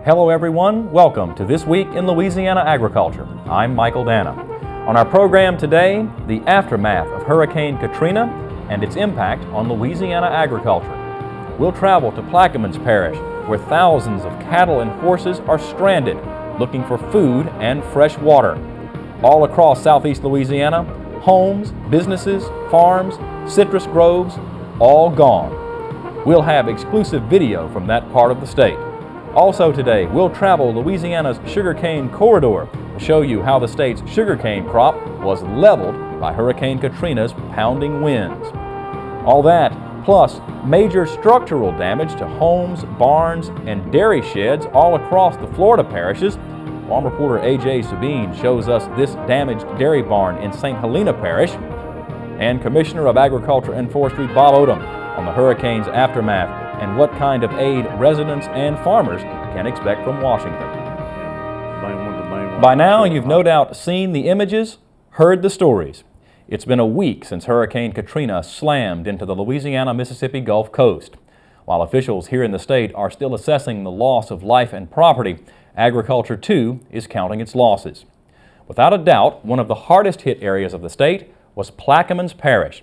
Hello everyone, welcome to This Week in Louisiana Agriculture. I'm Michael Dana. On our program today, the aftermath of Hurricane Katrina and its impact on Louisiana agriculture. We'll travel to Plaquemines Parish, where thousands of cattle and horses are stranded, looking for food and fresh water. All across southeast Louisiana, homes, businesses, farms, citrus groves, all gone. We'll have exclusive video from that part of the state. Also today, we'll travel Louisiana's Sugarcane Corridor to show you how the state's sugarcane crop was leveled by Hurricane Katrina's pounding winds. All that, plus major structural damage to homes, barns, and dairy sheds all across the Florida parishes. Farm reporter A.J. Sabine shows us this damaged dairy barn in St. Helena Parish. And Commissioner of Agriculture and Forestry Bob Odom on the hurricane's aftermath and what kind of aid residents and farmers can expect from Washington. By now, you've no doubt seen the images, heard the stories. It's been a week since Hurricane Katrina slammed into the Louisiana-Mississippi Gulf Coast. While officials here in the state are still assessing the loss of life and property, agriculture too is counting its losses. Without a doubt, one of the hardest hit areas of the state was Plaquemines Parish.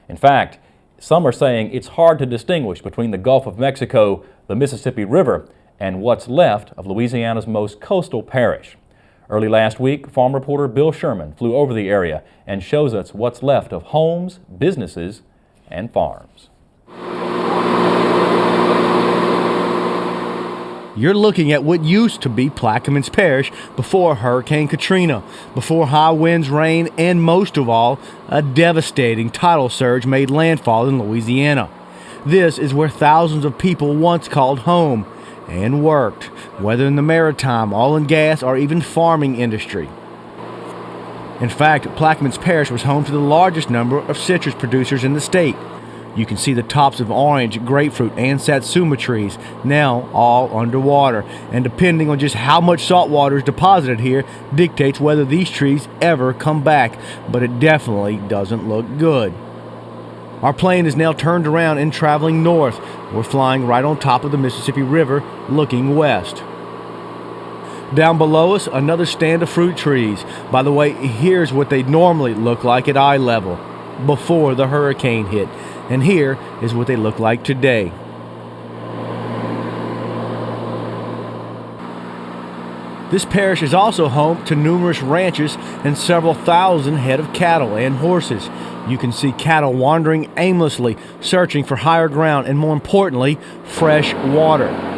In fact, some are saying it's hard to distinguish between the Gulf of Mexico, the Mississippi River, and what's left of Louisiana's most coastal parish. Early last week, farm reporter Bill Sherman flew over the area and shows us what's left of homes, businesses, and farms. You're looking at what used to be Plaquemines Parish before Hurricane Katrina, before high winds, rain, and most of all, a devastating tidal surge made landfall in Louisiana. This is where thousands of people once called home and worked, whether in the maritime, oil and gas, or even farming industry. In fact, Plaquemines Parish was home to the largest number of citrus producers in the state. You can see the tops of orange, grapefruit, and satsuma trees, now all underwater. And depending on just how much salt water is deposited here, dictates whether these trees ever come back. But it definitely doesn't look good. Our plane is now turned around and traveling north. We're flying right on top of the Mississippi River, looking west. Down below us, another stand of fruit trees. By the way, here's what they normally look like at eye level, before the hurricane hit. And here is what they look like today. This parish is also home to numerous ranches and several thousand head of cattle and horses. You can see cattle wandering aimlessly, searching for higher ground and, more importantly, fresh water.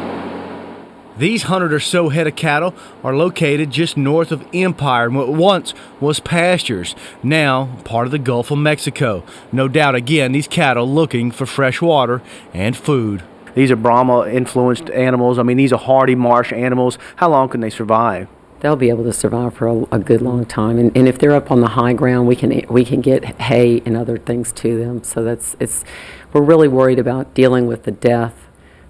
These 100 or so head of cattle are located just north of Empire in what once was pastures, now part of the Gulf of Mexico. No doubt, again, these cattle looking for fresh water and food. These are Brahma-influenced animals. I mean, these are hardy marsh animals. How long can they survive? They'll be able to survive for a good long time. And if they're up on the high ground, we can get hay and other things to them. So we're really worried about dealing with the death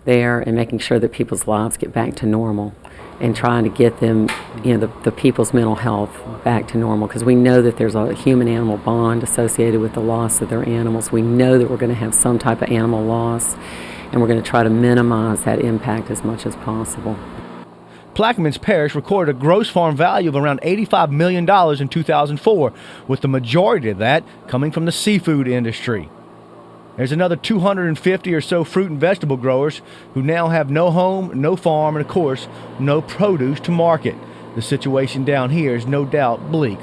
there and making sure that people's lives get back to normal and trying to get them, the people's mental health back to normal, because we know that there's a human-animal bond associated with the loss of their animals. We know that we're going to have some type of animal loss, and we're going to try to minimize that impact as much as possible. Plaquemines Parish recorded a gross farm value of around $85 million in 2004, with the majority of that coming from the seafood industry. There's another 250 or so fruit and vegetable growers who now have no home, no farm, and of course, no produce to market. The situation down here is no doubt bleak.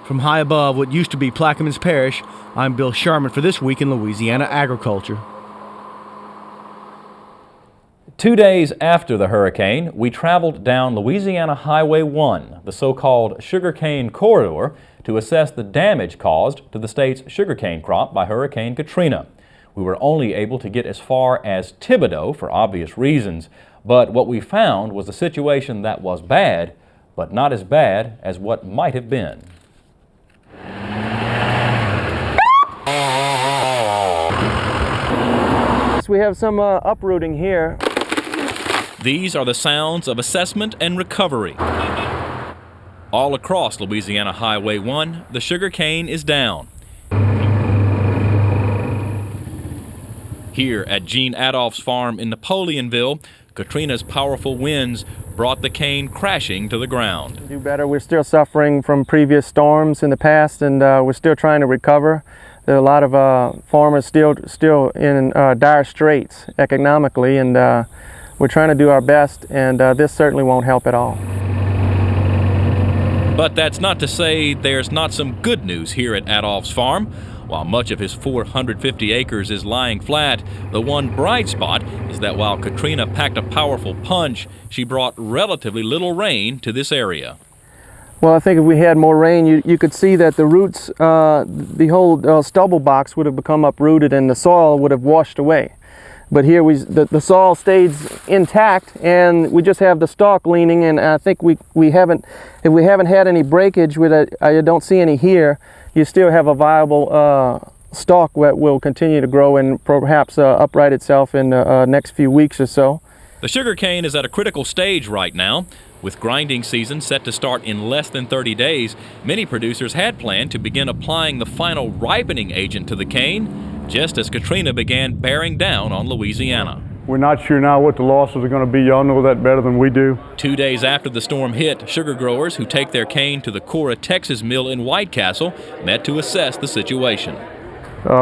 From high above what used to be Plaquemines Parish, I'm Bill Sherman for This Week in Louisiana Agriculture. 2 days after the hurricane, we traveled down Louisiana Highway 1, the so-called Sugarcane Corridor, to assess the damage caused to the state's sugarcane crop by Hurricane Katrina. We were only able to get as far as Thibodeau for obvious reasons, but what we found was a situation that was bad, but not as bad as what might have been. We have some uprooting here. These are the sounds of assessment and recovery. All across Louisiana Highway 1, the sugarcane is down. Here at Gene Adolph's farm in Napoleonville, Katrina's powerful winds brought the cane crashing to the ground. Do better. We're still suffering from previous storms in the past, and we're still trying to recover. There are a lot of farmers still in dire straits economically, and we're trying to do our best, and this certainly won't help at all. But that's not to say there's not some good news here at Adolph's farm. While much of his 450 acres is lying flat, the one bright spot is that while Katrina packed a powerful punch, she brought relatively little rain to this area. Well, I think if we had more rain, you could see that the roots, the whole stubble box would have become uprooted and the soil would have washed away. But here the soil stays intact, and we just have the stalk leaning, and I think if we haven't had any breakage with it, I don't see any here, you still have a viable stalk that will continue to grow and perhaps upright itself in the next few weeks or so. The sugarcane is at a critical stage right now. With grinding season set to start in less than 30 days, many producers had planned to begin applying the final ripening agent to the cane, just as Katrina began bearing down on Louisiana. We're not sure now what the losses are going to be. Y'all know that better than we do. 2 days after the storm hit, sugar growers who take their cane to the Cora, Texas mill in White Castle met to assess the situation.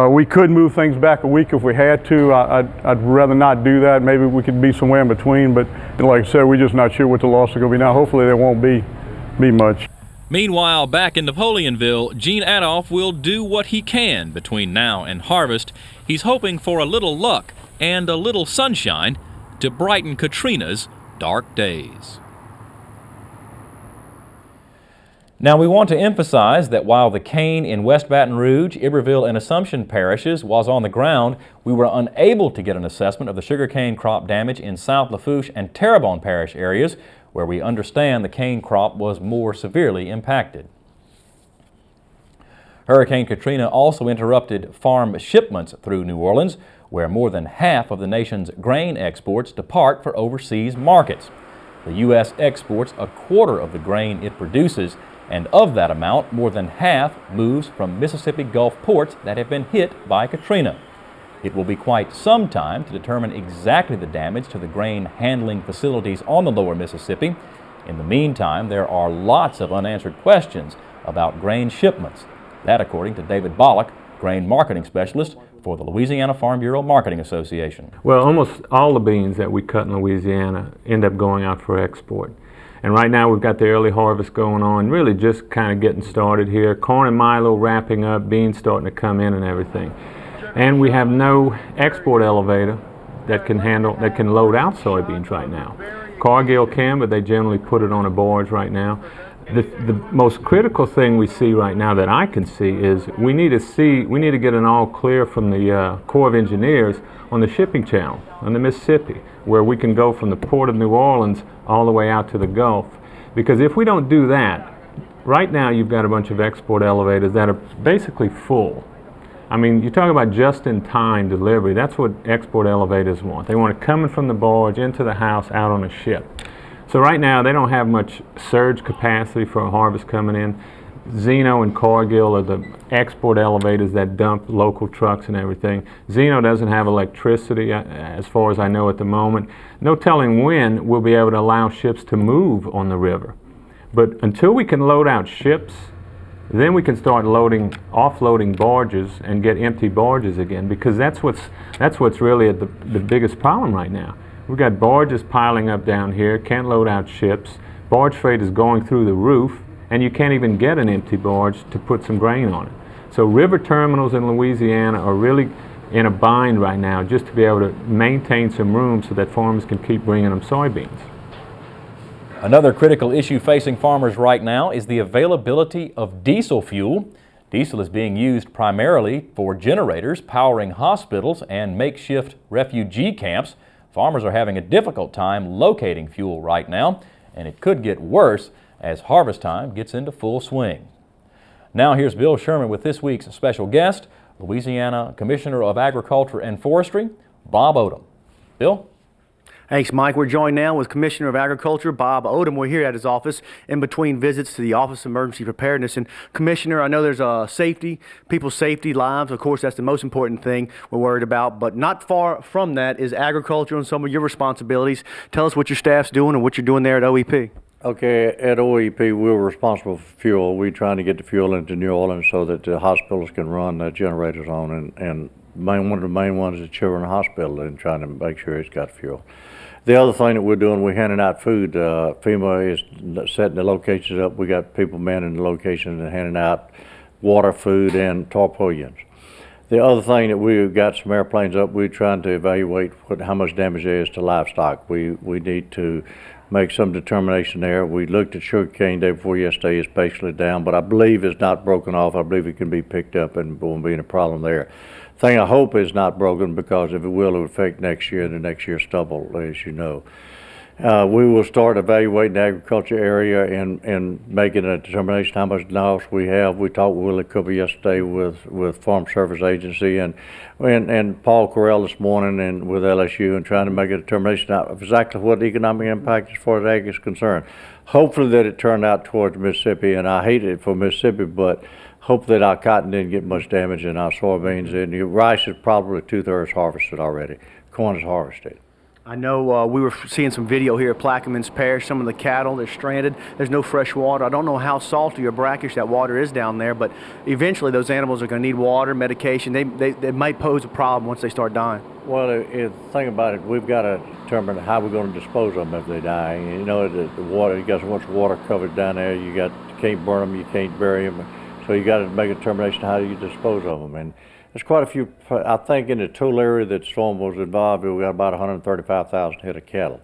We could move things back a week if we had to. I'd rather not do that. Maybe we could be somewhere in between, but like I said, we're just not sure what the loss is going to be now. Hopefully there won't be much. Meanwhile, back in Napoleonville, Gene Adolph will do what he can between now and harvest. He's hoping for a little luck and a little sunshine to brighten Katrina's dark days. Now, we want to emphasize that while the cane in West Baton Rouge, Iberville, and Assumption parishes was on the ground, we were unable to get an assessment of the sugarcane crop damage in South Lafourche and Terrebonne parish areas, where we understand the cane crop was more severely impacted. Hurricane Katrina also interrupted farm shipments through New Orleans, where more than half of the nation's grain exports depart for overseas markets. The U.S. exports a quarter of the grain it produces, and of that amount, more than half moves from Mississippi Gulf ports that have been hit by Katrina. It will be quite some time to determine exactly the damage to the grain handling facilities on the lower Mississippi. In the meantime, there are lots of unanswered questions about grain shipments. That according to David Bollock, grain marketing specialist for the Louisiana Farm Bureau Marketing Association. Well, almost all the beans that we cut in Louisiana end up going out for export. And right now we've got the early harvest going on, really just kind of getting started here. Corn and milo wrapping up, beans starting to come in and everything. And we have no export elevator that can load out soybeans right now. Cargill can, but they generally put it on a barge right now. The most critical thing we see right now that I can see is we need to get an all clear from the Corps of Engineers on the shipping channel on the Mississippi, where we can go from the port of New Orleans all the way out to the Gulf. Because if we don't do that, right now you've got a bunch of export elevators that are basically full. I mean, you talk about just-in-time delivery. That's what export elevators want. They want it coming from the barge into the house out on a ship. So right now they don't have much surge capacity for a harvest coming in. Zeno and Cargill are the export elevators that dump local trucks and everything. Zeno doesn't have electricity as far as I know at the moment. No telling when we'll be able to allow ships to move on the river. But until we can load out ships, then we can start offloading barges and get empty barges again, because that's what's really the biggest problem right now. We've got barges piling up down here, can't load out ships. Barge freight is going through the roof, and you can't even get an empty barge to put some grain on it. So river terminals in Louisiana are really in a bind right now just to be able to maintain some room so that farmers can keep bringing them soybeans. Another critical issue facing farmers right now is the availability of diesel fuel. Diesel is being used primarily for generators powering hospitals and makeshift refugee camps. Farmers are having a difficult time locating fuel right now, and it could get worse as harvest time gets into full swing. Now here's Bill Sherman with this week's special guest, Louisiana Commissioner of Agriculture and Forestry, Bob Odom. Bill? Thanks, Mike. We're joined now with Commissioner of Agriculture, Bob Odom. We're here at his office in between visits to the Office of Emergency Preparedness. And Commissioner, I know there's safety, people's safety, lives. Of course, that's the most important thing we're worried about. But not far from that is agriculture and some of your responsibilities. Tell us what your staff's doing and what you're doing there at OEP. Okay, at OEP, we're responsible for fuel. We're trying to get the fuel into New Orleans so that the hospitals can run the generators on, and one of the main ones is Children's Hospital, and trying to make sure it's got fuel. The other thing that we're doing, we're handing out food. FEMA is setting the locations up. We got people manning the locations and handing out water, food, and tarpaulins. The other thing that we've got some airplanes up, we're trying to evaluate how much damage there is to livestock. We need to make some determination there. We looked at sugarcane day before yesterday. It's basically down, but I believe it's not broken off. I believe it can be picked up and won't be any problem there. Thing I hope is not broken, because if it will, it will affect next year, the next year's stubble, as you know. We will start evaluating the agriculture area and making a determination how much loss we have. We talked with Willie Cooper yesterday with Farm Service Agency and Paul Correll this morning and with LSU, and trying to make a determination of exactly what the economic impact as far as ag is concerned. Hopefully that it turned out towards Mississippi, and I hate it for Mississippi, but hope that our cotton didn't get much damage and our soybeans, and your rice is probably 2/3 harvested already. Corn is harvested. I know we were seeing some video here at Plaquemines Parish. Some of the cattle, they're stranded. There's no fresh water. I don't know how salty or brackish that water is down there, but eventually those animals are going to need water, medication. They might pose a problem once they start dying. Well, think about it. We've got to determine how we're going to dispose of them if they die. You know, the water, you got so much water covered down there. You can't burn them, you can't bury them. So you got to make a determination how you dispose of them. And there's quite a few. I think in the total area that storm was involved, we got about 135,000 head of cattle.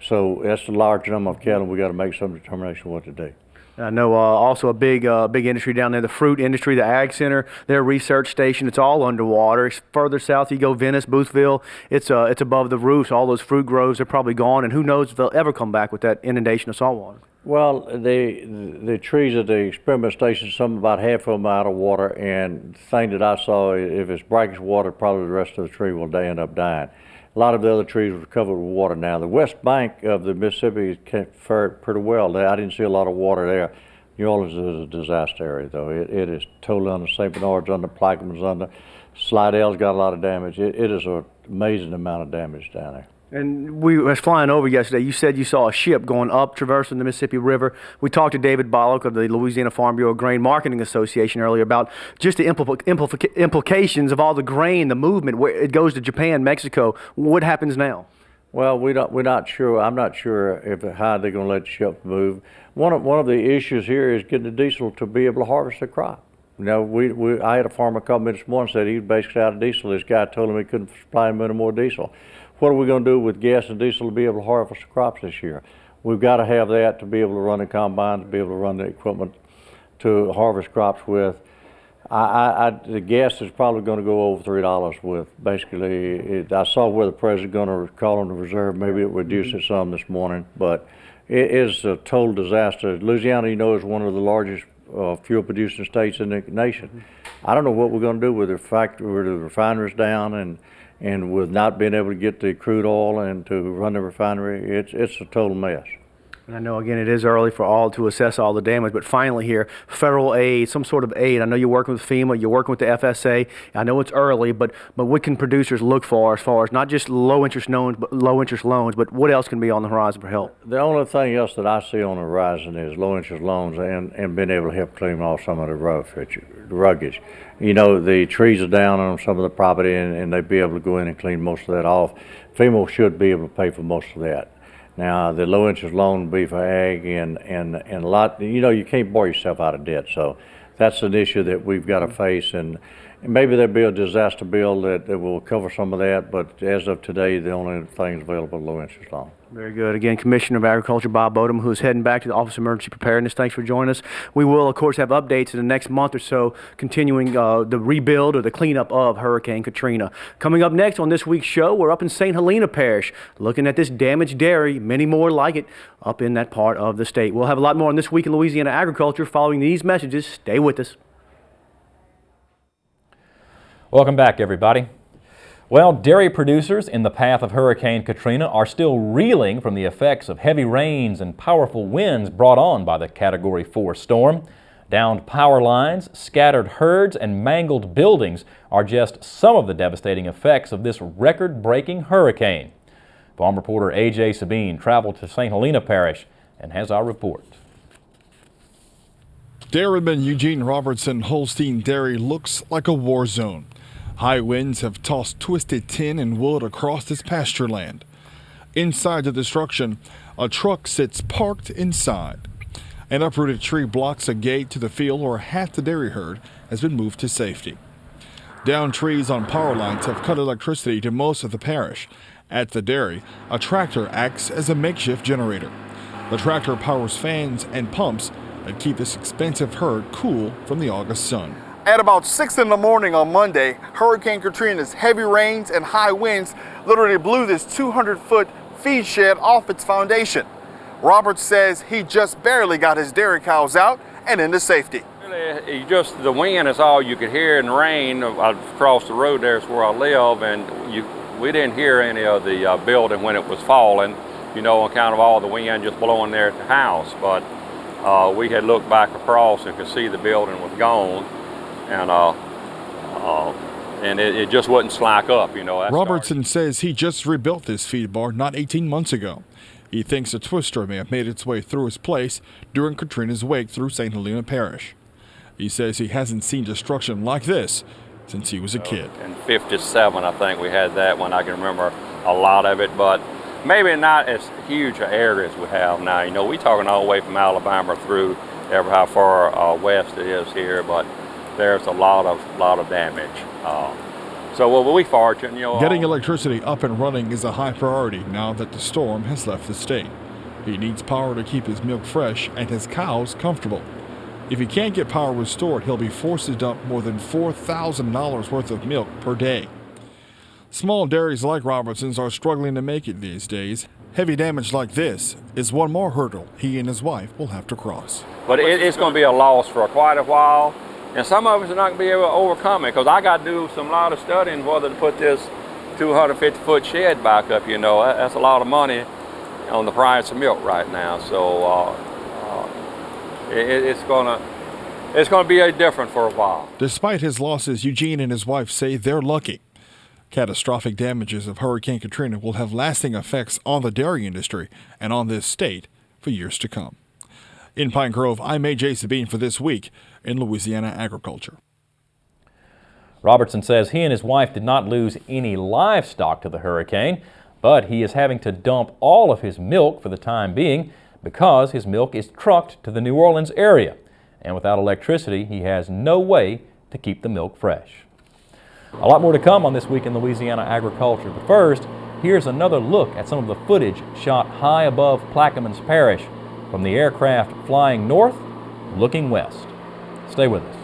So that's a large number of cattle. We got to make some determination what to do. I know also a big industry down there, the fruit industry, the Ag Center, their research station. It's all underwater. It's further south you go, Venice, Boothville. It's above the roofs. All those fruit groves are probably gone, and who knows if they'll ever come back with that inundation of salt water. Well, the trees at the experiment station, some about half of them are out of water, and the thing that I saw, if it's brackish water, probably the rest of the tree will end up dying. A lot of the other trees were covered with water now. The west bank of the Mississippi fared pretty well. I didn't see a lot of water there. New Orleans is a disaster area, though. It is totally under. St. Bernard's under, Plaquemines under. Slidell's got a lot of damage. It is an amazing amount of damage down there. And we was flying over yesterday. You said you saw a ship going up, traversing the Mississippi River. We talked to David Bollock of the Louisiana Farm Bureau Grain Marketing Association earlier about just the implications of all the grain, the movement, where it goes to Japan, Mexico. What happens now? Well, we're not sure. I'm not sure how they're going to let the ship move. One of the issues here is getting the diesel to be able to harvest the crop. You know, I had a farmer call me this morning and said he was basically out of diesel. This guy told him he couldn't supply him any more diesel. What are we going to do with gas and diesel to be able to harvest the crops this year? We've got to have that to be able to run the combine, to be able to run the equipment to harvest crops with. The gas is probably going to go over $3 with. Basically, I saw where the president's going to call on the reserve. Maybe it reduced it some this morning, but it is a total disaster. Louisiana, you know, is one of the largest fuel producing states in the nation. I don't know what we're going to do with the refineries down and with not being able to get the crude oil and to run the refinery. It's a total mess. And I know, again, it is early for all to assess all the damage, but finally here, federal aid, some sort of aid. I know you're working with FEMA, you're working with the FSA. I know it's early, but what can producers look for as far as not just low interest loans, but what else can be on the horizon for help? The only thing else that I see on the horizon is low interest loans and being able to help clean off some of the ruggage. You know, the trees are down on some of the property and they'd be able to go in and clean most of that off. FEMA should be able to pay for most of that. Now, the low interest loan will be for ag and a lot, you know, you can't borrow yourself out of debt. So that's an issue that we've got to face. And Maybe there'll be a disaster bill that will cover some of that, but as of today, the only things available are low interest loan. Very good. Again, Commissioner of Agriculture Bob Odom, who is heading back to the Office of Emergency Preparedness. Thanks for joining us. We will, of course, have updates in the next month or so, continuing the rebuild or the cleanup of Hurricane Katrina. Coming up next on this week's show, we're up in St. Helena Parish, looking at this damaged dairy, many more like it, up in that part of the state. We'll have a lot more on This Week in Louisiana Agriculture following these messages. Stay with us. Welcome back, everybody. Well, dairy producers in the path of Hurricane Katrina are still reeling from the effects of heavy rains and powerful winds brought on by the Category 4 storm. Downed power lines, scattered herds, and mangled buildings are just some of the devastating effects of this record-breaking hurricane. Farm reporter A.J. Sabine traveled to St. Helena Parish and has our report. Dairyman Eugene Robertson Holstein Dairy looks like a war zone. High winds have tossed twisted tin and wood across this pasture land. Inside the destruction, a truck sits parked inside. An uprooted tree blocks a gate to the field where half the dairy herd has been moved to safety. Downed trees on power lines have cut electricity to most of the parish. At the dairy, a tractor acts as a makeshift generator. The tractor powers fans and pumps that keep this expensive herd cool from the August sun. At about 6 in the morning on Monday, Hurricane Katrina's heavy rains and high winds literally blew this 200-foot feed shed off its foundation. Roberts says he just barely got his dairy cows out and into safety. Really, just the wind is all you could hear, and rain across the road there is where I live, and we didn't hear any of the building when it was falling, you know, and kind of all the wind just blowing there at the house. But we had looked back across and could see the building was gone. And it just wouldn't slack up, you know. Robertson says he just rebuilt this feed barn not 18 months ago. He thinks a twister may have made its way through his place during Katrina's wake through St. Helena Parish. He says he hasn't seen destruction like this since he was a kid. In '57, I think we had that one. I can remember a lot of it, but maybe not as huge an area as we have now. You know, we're talking all the way from Alabama through ever how far west it is here, but there's a lot of damage. So we'll be fortunate, you know. Getting electricity up and running is a high priority now that the storm has left the state. He needs power to keep his milk fresh and his cows comfortable. If he can't get power restored, he'll be forced to dump more than $4,000 worth of milk per day. Small dairies like Robertson's are struggling to make it these days. Heavy damage like this is one more hurdle he and his wife will have to cross. But it's going to be a loss for quite a while. And some of us are not going to be able to overcome it, because I got to do a lot of studying whether to put this 250-foot shed back up. You know, that's a lot of money on the price of milk right now. So it's going to be different for a while. Despite his losses, Eugene and his wife say they're lucky. Catastrophic damages of Hurricane Katrina will have lasting effects on the dairy industry and on this state for years to come. In Pine Grove, I'm A.J. Sabine for This Week in Louisiana Agriculture. Robertson says he and his wife did not lose any livestock to the hurricane, but he is having to dump all of his milk for the time being because his milk is trucked to the New Orleans area. And without electricity, he has no way to keep the milk fresh. A lot more to come on This Week in Louisiana Agriculture. But first, here's another look at some of the footage shot high above Plaquemines Parish from the aircraft flying north, looking west. Stay with us.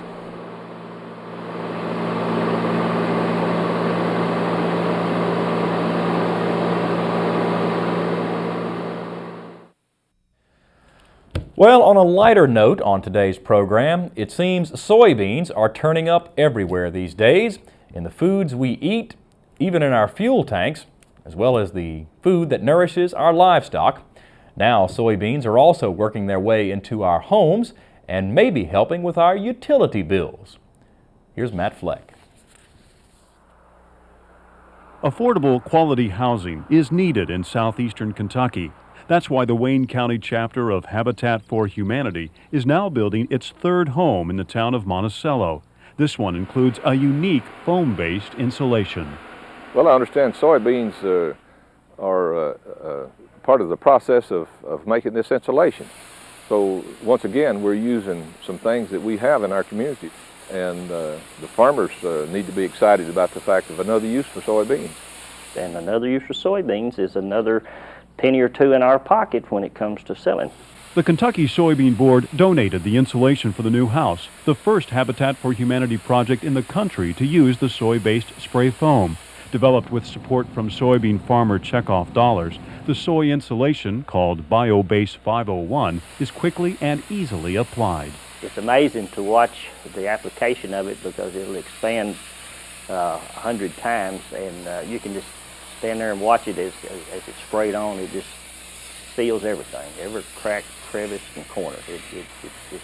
Well, on a lighter note on today's program, it seems soybeans are turning up everywhere these days, in the foods we eat, even in our fuel tanks, as well as the food that nourishes our livestock. Now, soybeans are also working their way into our homes and maybe helping with our utility bills. Here's Matt Fleck. Affordable quality housing is needed in southeastern Kentucky. That's why the Wayne County chapter of Habitat for Humanity is now building its third home in the town of Monticello. This one includes a unique foam-based insulation. Well, I understand soybeans are part of the process of making this insulation. So once again, we're using some things that we have in our community and the farmers need to be excited about the fact of another use for soybeans. And another use for soybeans is another penny or two in our pocket when it comes to selling. The Kentucky Soybean Board donated the insulation for the new house, the first Habitat for Humanity project in the country to use the soy-based spray foam. Developed with support from soybean farmer checkoff dollars, the soy insulation, called BioBase 501, is quickly and easily applied. It's amazing to watch the application of it because it'll expand 100 times, and you can just stand there and watch it as it's sprayed on. It just seals everything, every crack, crevice, and corner. It's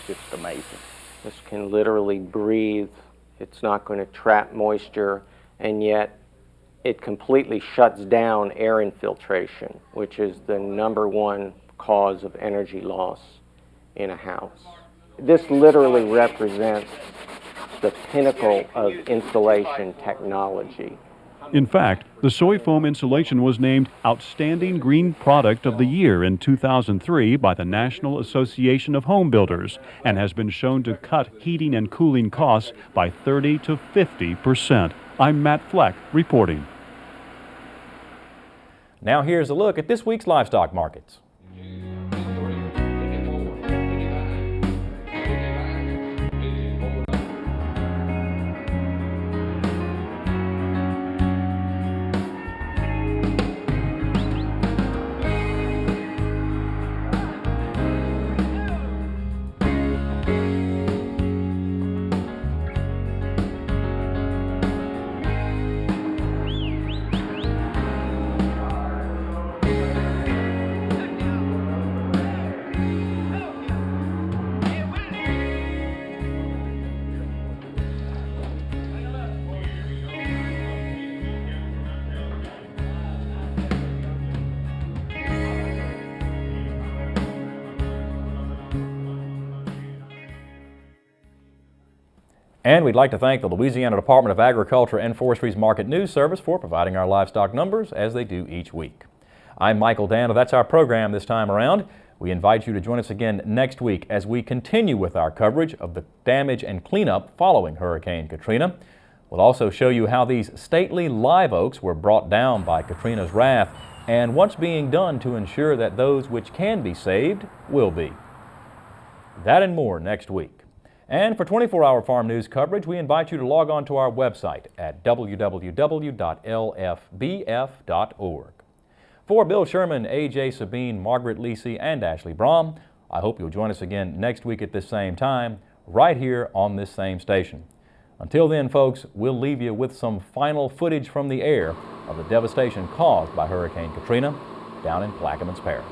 just amazing. This can literally breathe. It's not going to trap moisture, and yet it completely shuts down air infiltration, which is the #1 cause of energy loss in a house. This literally represents the pinnacle of insulation technology. In fact, the soy foam insulation was named Outstanding Green Product of the Year in 2003 by the National Association of Home Builders and has been shown to cut heating and cooling costs by 30 to 50%. I'm Matt Fleck reporting. Now here's a look at this week's livestock markets. And we'd like to thank the Louisiana Department of Agriculture and Forestry's Market News Service for providing our livestock numbers as they do each week. I'm Michael Dana. That's our program this time around. We invite you to join us again next week as we continue with our coverage of the damage and cleanup following Hurricane Katrina. We'll also show you how these stately live oaks were brought down by Katrina's wrath and what's being done to ensure that those which can be saved will be. That and more next week. And for 24-hour farm news coverage, we invite you to log on to our website at www.lfbf.org. For Bill Sherman, A.J. Sabine, Margaret Lisi, and Ashley Brom, I hope you'll join us again next week at this same time, right here on this same station. Until then, folks, we'll leave you with some final footage from the air of the devastation caused by Hurricane Katrina down in Plaquemines Parish.